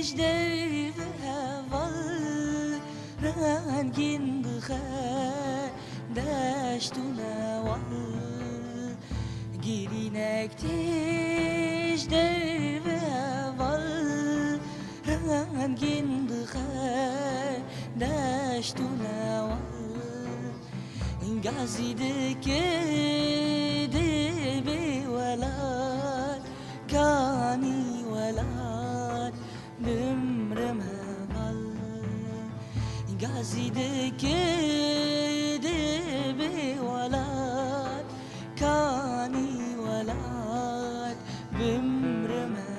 تجدي بهوال رنگین بخه دشتونه وال گیری نکتیش دی بهوال رنگین بخه دشتونه وال گازیده که دی بی ولاد کانی ولاد بمرم هوال گازیده که دی بی ولاد کانی ولاد بمرم هوال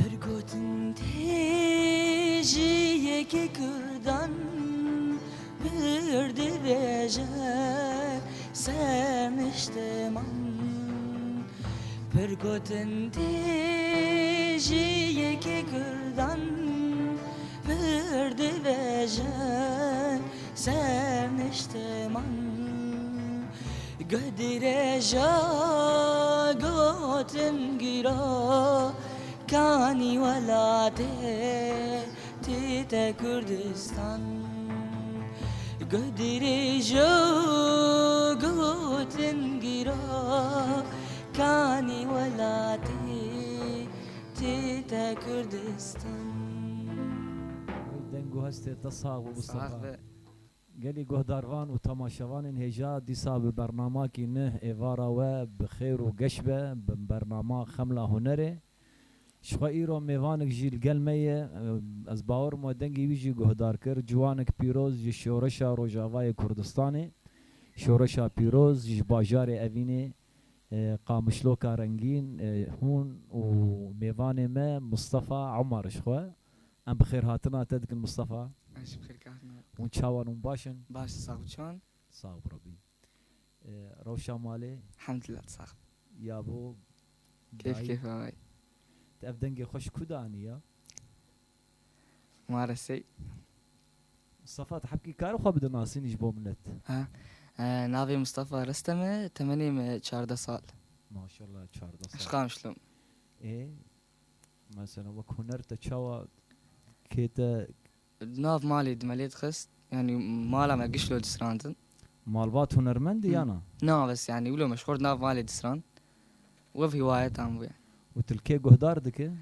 Pergotin tejiye ki kurdan bir de beje sen iştemam Pergotin tejiye ki kurdan bir de beje sen iştemam Gödireja gotin gira کانی ولاده تیتا کردستان گدری جو گوتن گیرا کانی ولاده تیتا کردستان دنگو هسته تصاغ و مصطفى قالي قهداروان وتماشوان هجا ديسا ببرنامج نه ايفارا و بخير وقشبه ببرنامج خمله هنري شخوا ایرو میوانک جیل گلمیه از باور مودنگی ویجی گهدار کر جوانک پیروز جی شورشا روجاوای کردستانی شورشا پیروز جی باجار اوینه قامشلوکا رنگین هون و میوان ما مصطفى عمر شخوا ام بخیر هاتنا تدکن مصطفى ايش بخير كاتنا ون چاوانون باشن باش صاحبشان صاحب ربي روشا مالي الحمد لله صاحب يابو كيف هاي تف دنگی خوش کدانیا مارسي مصطفى تحبكي كارو خو بده ناسين يجبو منت ها نافي مصطفى رستمه 14 سال ما شاء الله 14 ايش سال قام شلون ايه مثلا وك هنرت تشوا كيتا ناف مالي دمليت خست يعني مالا ما قشلو دسراندن مالبات هنرمندي انا نا بس يعني ولو مشهور ناف مالي دسران وفي هواية تام يعني وتلكي قهدار دك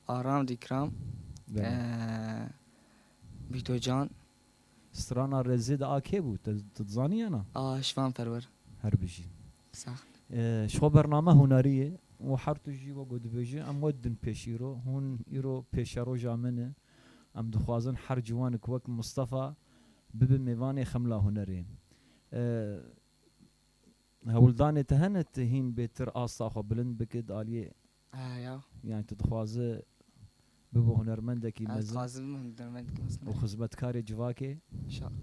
آرام ديكرام بيتو جان سترانا رزيد اكيبو تتزاني انا شفان فرور هربجي صح شو برنامج هنريه وحرتو جي وقد بيجي ام ودن بيشيرو هون يرو بيشارو جامنه ام دخوازن حر جوانك وك مصطفى بب ميواني خملا هنري هولداني تهنت هين بيتر آسا خو بلند بكد آليه يا يعني تدخوازه ببو هنرمندكي مزن لازم هنرمندك مثلا وخزمتكاري جواكي ان شاء الله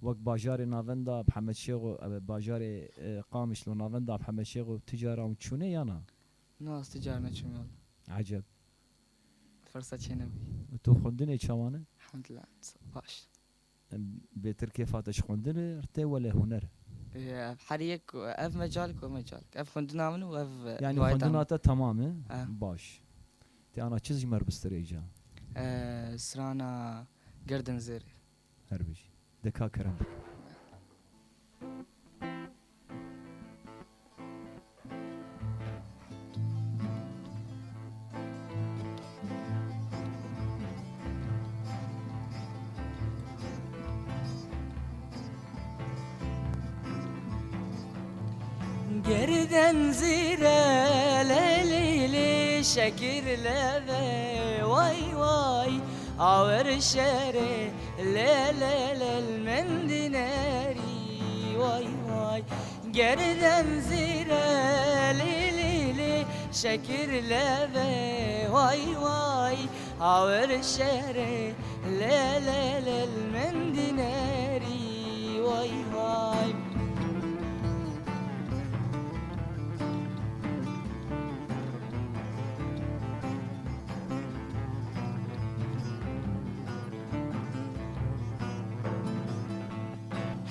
وقت باجاري نافندا محمد شيخو باجاري قامش لو نافندا محمد شيخو تجارة وتشوني يانا ناس تجارنا شمال عجب فرصة شنو تو خندني شوانه الحمد لله باش بيتر كيفاتش خندني ارتي ولا هنر بحريك اف مجالك ومجالك اف خندنا منو واف يعني خندناته تمام باش تي انا تشز جمر بستريجا سرانا جردن زيري هربش دكا كرم Gerden zire leyli şekir leve vay vay Aver şere lelelel mendineri vay vay گردن زیره لی لی لی شکر لبه وای وای آور شهره لی لی لی من دیناری وای وای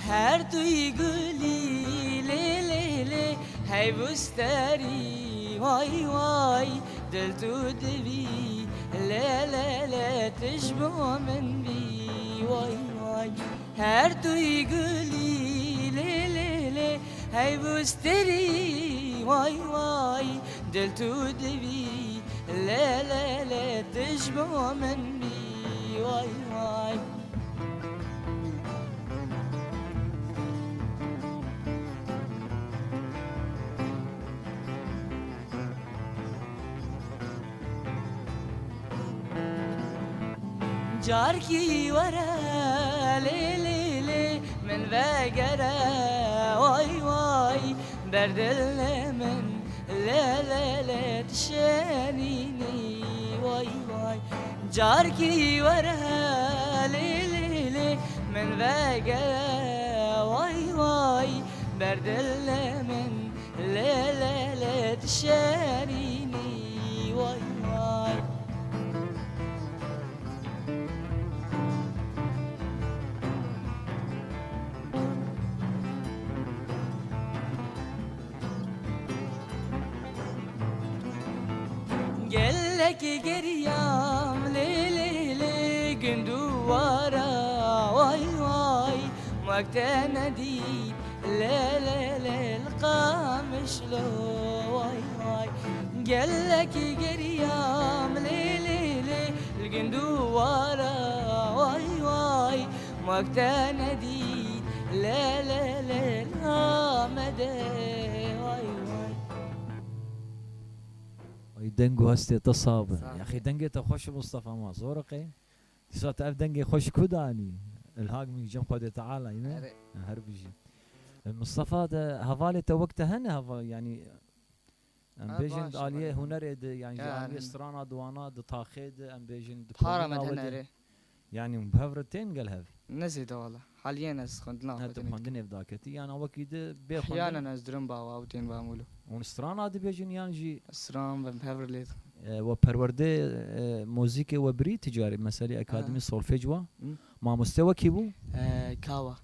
هر توی گلی لی لی لی هی بستری وای وای دل تو دوی لی لی لی تشبه من بی وای وای هر توی گلی لی لی لی هی بستری وای وای دل تو دوی لی لی لی تشبه من بی وای وای جاركي ورا لي لي لي من فقرة واي واي برد من لا لا لا تشانيني واي واي جاركي ورا لي لي لي من فقرة واي واي برد من لا لا لا تشانيني واي واي قالك قريام لي لي لي قندوارا واي واي وقت ندي لا لا لا القامش لو واي واي قالك قريام لي لي لي القندوارا واي واي وقت ندي لا لا لا القامدة واي واي دنگو هستی تصابه يا أخي دنگي تخش مصطفى ما زورقي تسا تعرف دنگي خوش كوداني الهاق من جم قد تعالى يمين هربجي مصطفى ده هفالي توقته هنا هفا يعني ام بيجن آلية هنر يعني آلية استرانا دوانا دطاخيد ام بيجن بحارة مدهنة يعني مبهفرتين قال هف نزيد والله حاليا ناس خندنا هذا خندني بداكتي انا وكيد بيخ احيانا ناس درم باوا او تين بعملوا ونسترانا دي بيجن يانجي اسرام بمبهفر ليد وبرورده موسيقى وبري تجاري مسالي اكاديمي سولفيجوا ما مستوى كيبو كاوا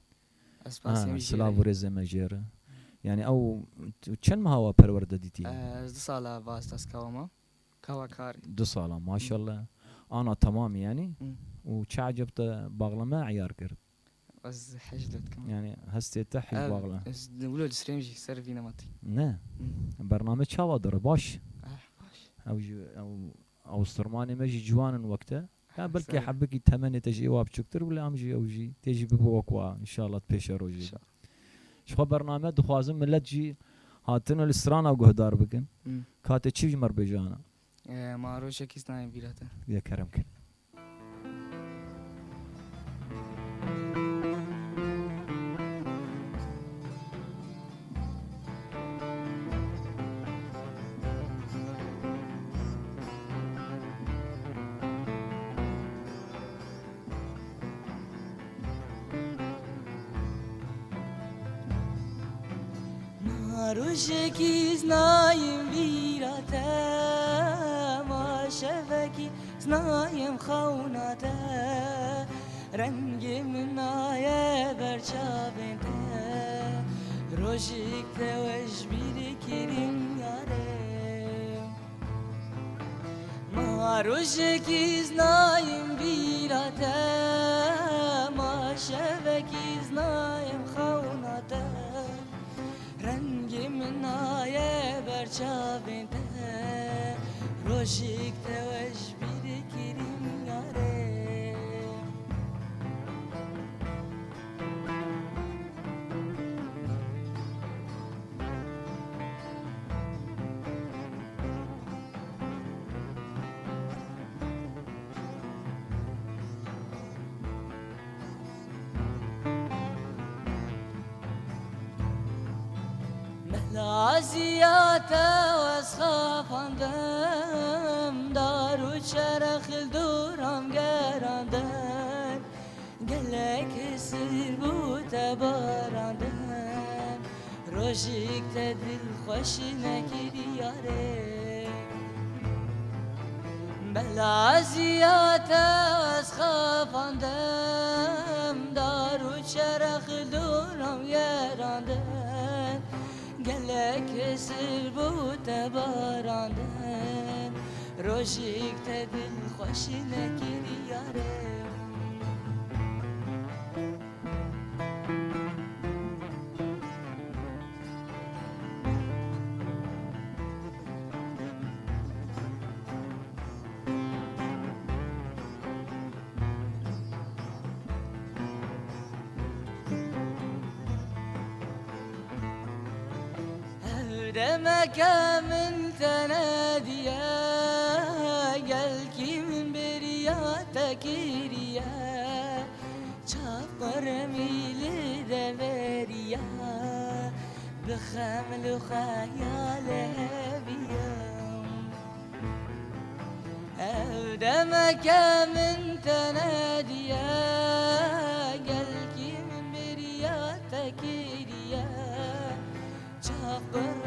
سلافوريزا ماجيرا يعني او كم ما هو برورده ديتي دو سالا باستاس كاوا ما كاوا كاري 2 ساله ما شاء الله انا تمام يعني وشعجبت باغلما عيار كرت بس حجلت كمان يعني هستي تحج باغلا نقولوا السريمجي سر فينا ماتي نه برنامج شوادر باش باش او استرماني مجي جوان وقته لا بلكي حبك يتمنى تجي واب شكتر ولا امجي او جي تجي ببوكوا ان شاء الله تبيشر روجي شو برنامج دخوازم ملت جي هاتنا الاسترانا وقهدار بكن كاتي تشي مر بجانا ما روشه كيس نايم بيراته يا كرمك روشکی زنایم ویراته ما شفکی زنایم خوناته رنگ منای برچاوینته روشک توش بیر کریم یاره ما روشکی زنایم ویراته ما شفکی زنایم خوناته رنگ منای برچاوینده روشک توش بیر کریم یاره زيات واسخافاندم دارو شرخ الدورم قراندن قلك سير بوت باراندن روشيك تدل خوش نكيري ياري بلا زيات واسخافاندم دارو شرخ الدورم قراندن قلك سر بوت باراندن روشيك تدل خوش نكيري ياري دمك من تناديا قلكي من برياتك ريا شافر ميل دبريا بخمل خيال بيا دمك من تناديا قلكي من برياتك ريا شافر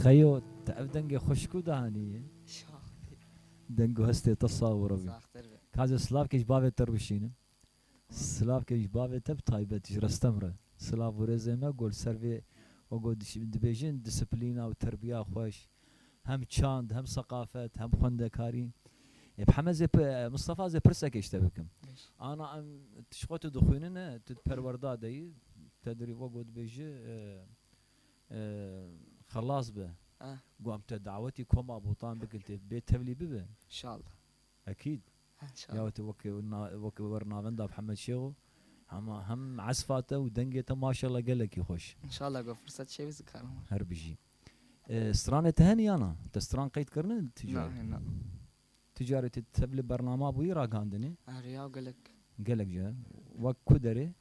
خيو تعرف دنجي خشكو دهانية دنجو هستي تصاور بي كاز سلاف كيش بابي تروشينه سلاف كيش بابي تب طيبة تجرستمره سلاف ورزمه قول سرفي وقول دبيجين ديسبلينا وتربية خوش هم چاند هم ثقافت هم خندكاري بحمزة مصطفى زي برسك يشتبكم انا تشخوت دخويننا تتبروردا دي تدري وقود بيجي خلاص به قمت دعوتي كوما بوطان بقلت بيت تبلي ببه ان شاء الله اكيد ان شاء الله وكي ورنافندا بحمد شيخو هم عزفاته ودنجته ما شاء الله قال لك يخش ان شاء الله فرصه شيء بذكر هربجي استرانه تهني انا تستران قيد كرنا تجاري نعم تجاري تتبلي برنامج بوي راغاندني ريا قالك جا وكدري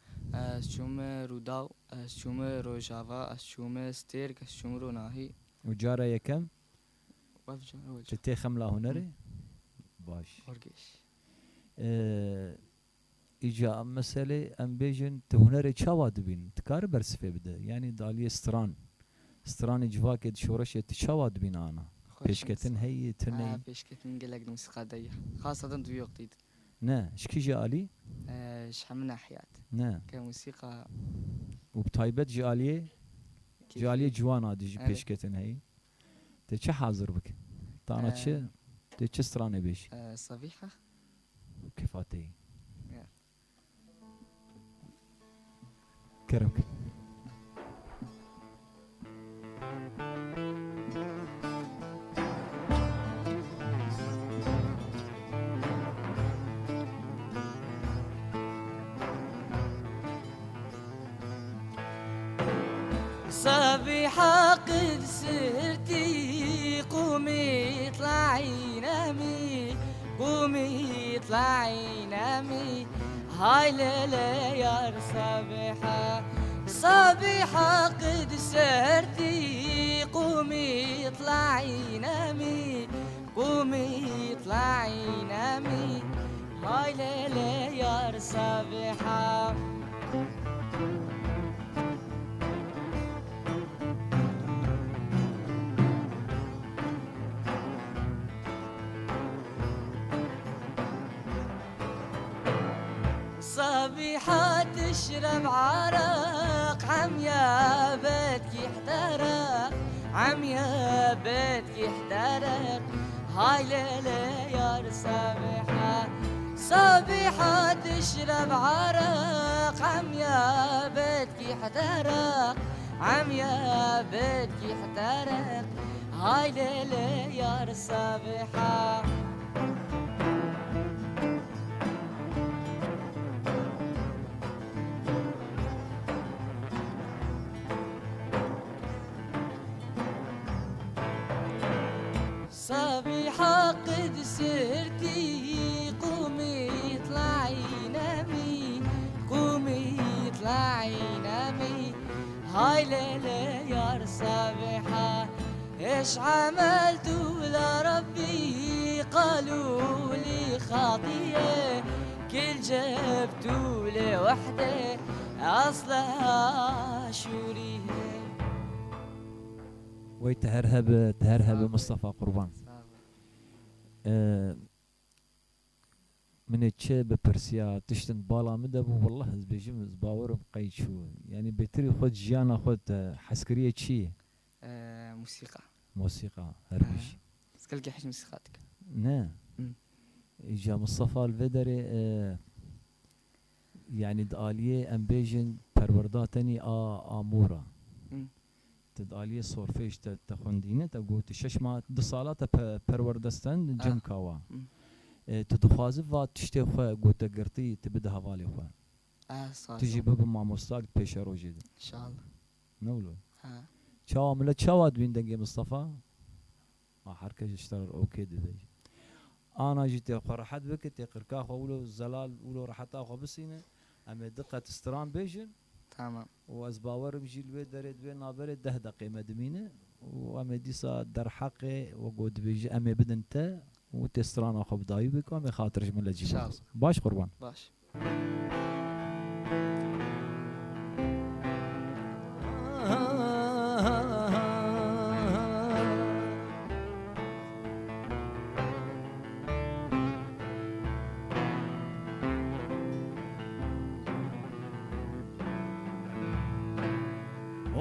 شوم روداو شوم روجافا شوم ستيرك شوم روناهي وجارة يكم وفجر تتي خملا هنري باش ورقيش إجا مسألة أم بيجن تهنري شواد بين تكار برسفة بده يعني دالي استران جواكد شورش تشواد بين أنا بيشكتن هي تني بيشكتن قلق الموسيقى دي خاصة دوي وقتيد نا شكي جالي شحمنا حيات نا كموسيقى وبتايبت جالية جوانا دي بيشكتن هي تشي حاضر بك تانا تشي استراني بيش صبيحة كيفاتي كرمك صبيحة قد سرتي قومي اطلعي نامي قومي اطلعي نامي هاي ليلة يا صبيحة قد سرتي قومي اطلعي نامي قومي اطلعي نامي هاي ليلة يا صبيحة صبيحة تشرب عرق عميا بدك يحترق عميا بدك يحترق هاي ليلة يا صبيحة تشرب عرق عميا بدك يحترق عميا بدك يحترق هاي ليلة يا صبيحة صبيحة بحق سهرتي قومي اطلعي نامي قومي اطلعي نامي هاي ليلة يا صبيحة ايش عملتوا لربي قالوا لي خاطية كل جبتوا لوحدة أصلها شوريها ويتهرهب مصطفى قربان من تشي ببرسيا تشتن بالا مدبو والله بيجم باورم قيد شو يعني بتري خد جيانا خد حسكرية شي موسيقى هربش سكلك حش موسيقاتك نه إجا مصطفى الفدري يعني دالية أمبيجن پرورداتني آمورا تدالية صورفيش تخوندينه تقول تششما دصالات پروردستان جن كاوا تدخوازف و تشتي خواه قوتا قرطي تبدا هوالي خواه تجي بابا مع مستاق پیش روجي دي إن شاء الله نولو چاوا ملا چاوا دوين دنگي مصطفى حركة اشترر اوكي دي بيجي انا جيت فرحت بك تقركا خولو زلال ولو راحتا خو بسينه اما دقه استران بيجن تمام وازباور بجي الوي دريد وين نابر 10 دقيقه مدمينه واما ديسا در حقي وقود بيجي اما بدنت وتستران خو بداي بك اما خاطرش من لجي باش قربان باش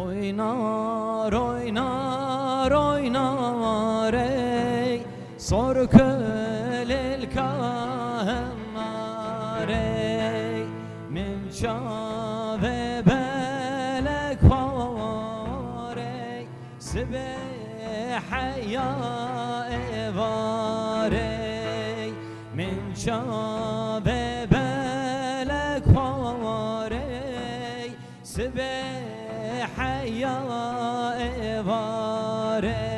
Oynar oynar oynar ey sor kölel kahemar ey min şave belek var ey sebehaya var ey min şave belek var ey حيا إباري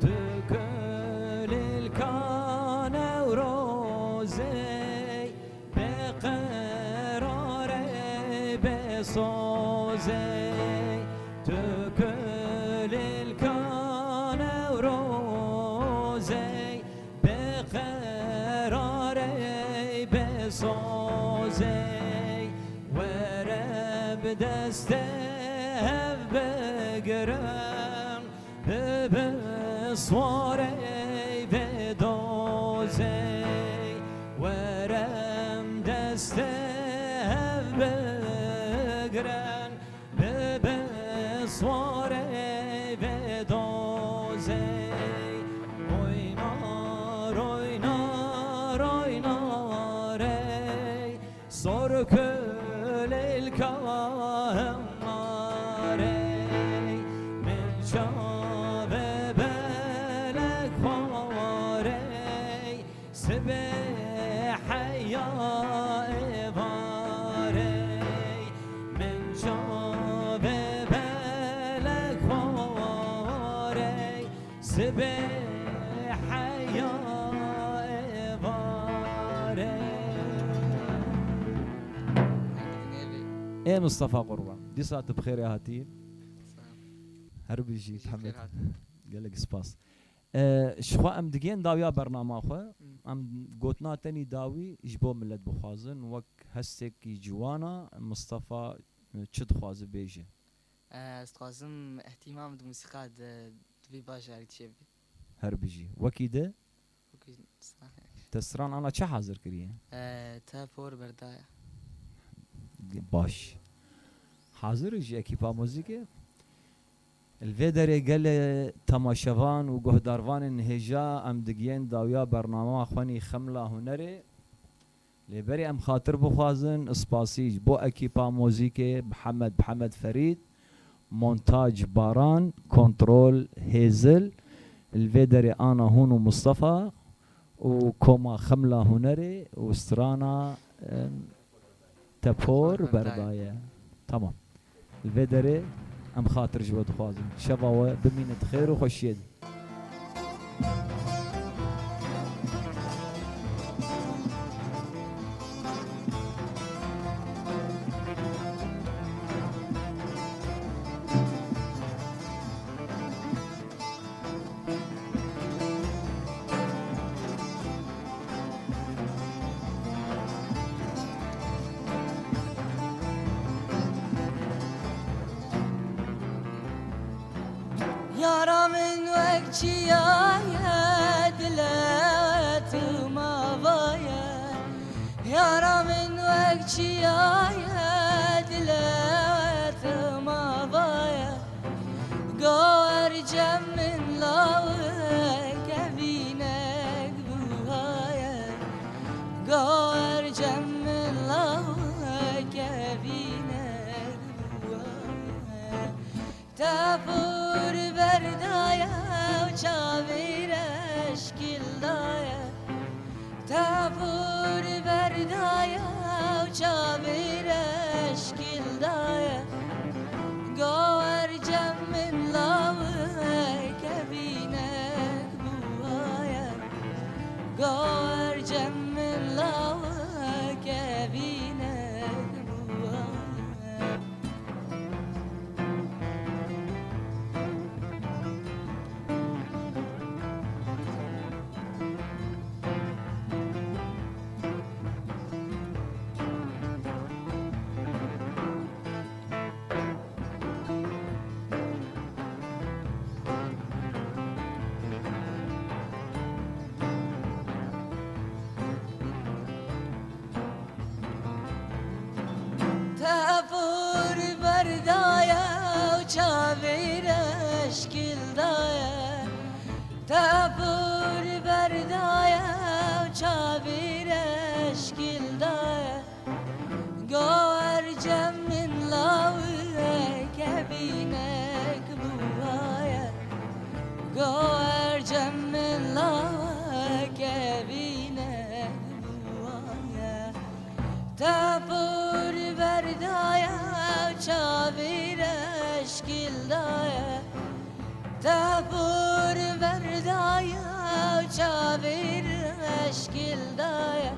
تكل الكان وروزي بقراري بصوزي تكل الكان وروزي بقراري بصوزي ورب دستهف بقرم ببصواري بدوزي ورم دستهف بقرم ببصواري بدوزي oynar oynar oynar ey sor kölel kahemar ey min şave belek var ey sebehaya var ey min şave belek var ey sebehaya var ey ايه مصطفى قربان دي ساعة بخير يا هاتين هرب يجي محمد قال لك سباس شخوا ام دقين داويا برنامج خو ام قوتنا تاني داوي اجبو ملت بخوازن وك هستك جوانا مصطفى تشد خواز بيجي استخازم اهتمام بالموسيقى تبي باش عليك شيء هرب يجي وكيده تسران انا چه حاضر كريه تا فور بردايا باش حاضر يجي اكيبا موزيكي الفيدري قال تماشوان وقهداروان هجا ام دقين داويا برنامج اخواني خملة هنري لبري ام خاطر بخوازن اسپاسیج بو اکیپا موزیک محمد فرید، مونتاج باران، کنترول هيزل، الفيدري انا هون ومصطفى، وكوما خملة هنري، وسترانا تبور برداية. تمام. الفيدري ام خاطر جود خوازن شباوة بمينة خير وخشيد. يارا من وقتي يا دلات ما بايا، يارا من وقتي يا دلات ما بايا، قوار جم من لاوك بينك بوهايا، قوار جم من لاوك بينك بوهايا، تفور بردايا وشاوير اشكال دايا، تفور بردايا وشاوير اشكال دايا، قوار جم من لاوك بينك بوهايا، قوار جم من لاوك بينك بوهايا. تفور بردايا وشاوير اشكال دايا، تفور بردايا وشاوير اشكال دايا، قوار جم من لاوك بينك بوهايا، قوار جم من لاوك بينك بوهايا، تفور بردايا وشاوير اشكال دايا، تفور بردايا وشاوير اشكال دايا،